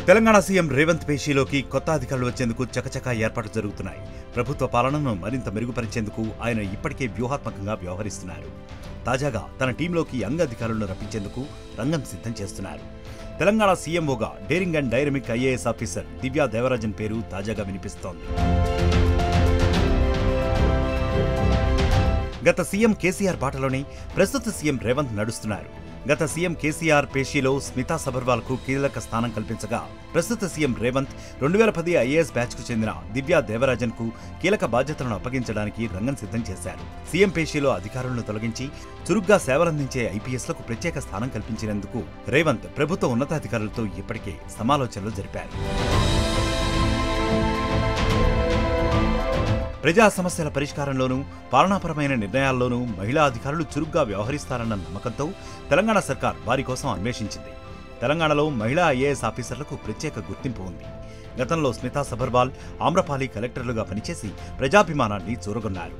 Telangana CM Revanth పేషీలోకి కొత్త అధికారులు వచ్చేందుకు చకచకా ఏర్పాట్లు జరుగుతున్నాయి. ప్రభుత్వ పాలనను మరింత మెరుగుపరిచేందుకు ఆయన ఇప్పటికే వ్యూహాత్మకంగా వ్యవహరిస్తున్నారు. తాజాగా తన టీంలోకి యంగ్ అధికారులను రప్పించేందుకు రంగం సిద్ధం చేస్తున్నారు. తెలంగాణ సీఎంఓగా daring and dynamic IAS officer Divya Devarajan పేరు తాజాగా వినిపిస్తోంది. గత సీఎం కేసీఆర్ బాటలోనే ప్రస్తుత సీఎం రేవంత్ నడుస్తున్నారు. గత సీఎం కేసీఆర్ పేషీలో స్మితా సబర్వాల్కు కీలక స్థానం కల్పించగా ప్రస్తుత సీఎం రేవంత్ 2010 ఐఏఎస్ బ్యాచ్కు చెందిన దివ్యా దేవరాజన్కు కీలక బాధ్యతలను అప్పగించడానికి రంగం సిద్ధం చేశారు. సీఎం పేషీలో అధికారులను తొలగించి చురుగ్గా సేవలందించే ఐపీఎస్లకు ప్రత్యేక స్థానం కల్పించినందుకు రేవంత్ ప్రభుత్వ ఉన్నతాధికారులతో ఇప్పటికే సమాలోచనలు జరిపారు. ప్రజా సమస్యల పరిష్కారంలోనూ పాలనాపరమైన నిర్ణయాల్లోనూ మహిళా అధికారులు చురుగ్గా వ్యవహరిస్తారన్న నమ్మకంతో తెలంగాణ సర్కార్ వారి కోసం అన్వేషించింది. తెలంగాణలో మహిళా ఐఏఎస్ ఆఫీసర్లకు ప్రత్యేక గుర్తింపు ఉంది. గతంలో స్మితా సబర్వాల్, ఆమ్రపాలి కలెక్టర్లుగా పనిచేసి ప్రజాభిమానాన్ని చూరగొన్నారు.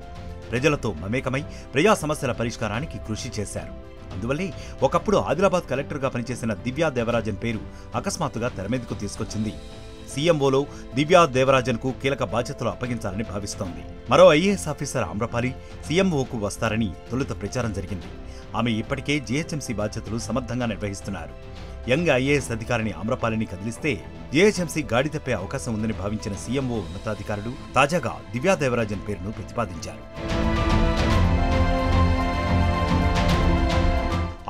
ప్రజలతో మమేకమై ప్రజా సమస్యల పరిష్కారానికి కృషి చేశారు. అందువల్లే ఒకప్పుడు ఆదిలాబాద్ కలెక్టర్గా పనిచేసిన దివ్యా దేవరాజన్ పేరు అకస్మాత్తుగా తెరమీదకు తీసుకొచ్చింది. సీఎంఓలో దివ్యా దేవరాజన్కు కీలక బాధ్యతలు అప్పగించాలని భావిస్తోంది. మరో ఐఏఎస్ ఆఫీసర్ ఆమ్రపాలి సీఎంఓకు వస్తారని తొలుత ప్రచారం జరిగింది. ఆమె ఇప్పటికే జీహెచ్ఎంసీ బాధ్యతలు సమర్థంగా నిర్వహిస్తున్నారు. యంగ్ ఐఏఎస్ అధికారిని ఆమ్రపాలిని కదిలిస్తే జీహెచ్ఎంసీ గాడి తప్పే అవకాశం ఉందని భావించిన సీఎంఓ ఉన్నతాధికారులు తాజాగా దివ్యా దేవరాజన్ పేరును ప్రతిపాదించారు.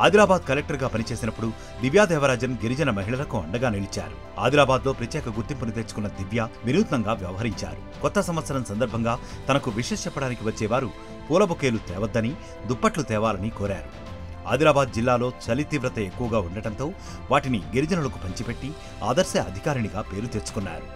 ఆదిలాబాద్ కలెక్టర్గా పనిచేసినప్పుడు దివ్యా దేవరాజన్ గిరిజన మహిళలకు అండగా నిలిచారు. ఆదిలాబాద్లో ప్రత్యేక గుర్తింపును తెచ్చుకున్న దివ్య వినూత్నంగా వ్యవహరించారు. కొత్త సంవత్సరం సందర్భంగా తనకు విషెస్ చెప్పడానికి వచ్చేవారు పూల బొకేలు తేవద్దని, దుప్పట్లు తేవాలని కోరారు. ఆదిలాబాద్ జిల్లాలో చలి తీవ్రత ఎక్కువగా ఉండటంతో వాటిని గిరిజనులకు పంచిపెట్టి ఆదర్శ అధికారినిగా పేరు తెచ్చుకున్నారు.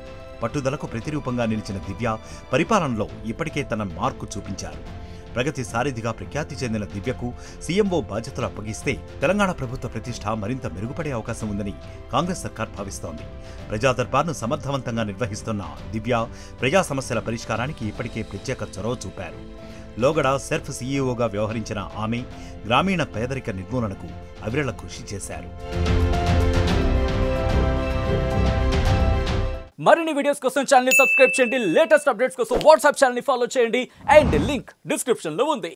పట్టుదలకు ప్రతిరూపంగా నిలిచిన దివ్య పరిపాలనలో ఇప్పటికే తన మార్కు చూపించారు. ప్రగతి సారథిగా ప్రఖ్యాతి చెందిన దివ్యకు సీఎంఓ బాధ్యతలు అప్పగిస్తే తెలంగాణ ప్రభుత్వ ప్రతిష్ఠ మరింత మెరుగుపడే అవకాశం ఉందని కాంగ్రెస్ సర్కార్ భావిస్తోంది. ప్రజా దర్బార్ను సమర్థవంతంగా నిర్వహిస్తున్న దివ్య ప్రజా సమస్యల పరిష్కారానికి ఇప్పటికే ప్రత్యేక చొరవ చూపారు. లోగడ సెర్ఫ్ సీఈఓగా వ్యవహరించిన ఆమె గ్రామీణ పేదరిక నిర్మూలనకు అవిరళ కృషి చేశారు. మరిన్ని వీడియోస్ కోసం ఛానల్ ని సబ్స్క్రైబ్ చేయండి. లేటెస్ట్ అప్డేట్స్ కోసం వాట్సాప్ ఛానల్ ని ఫాలో చేయండి. అండ్ లింక్ డిస్క్రిప్షన్ లో ఉంది.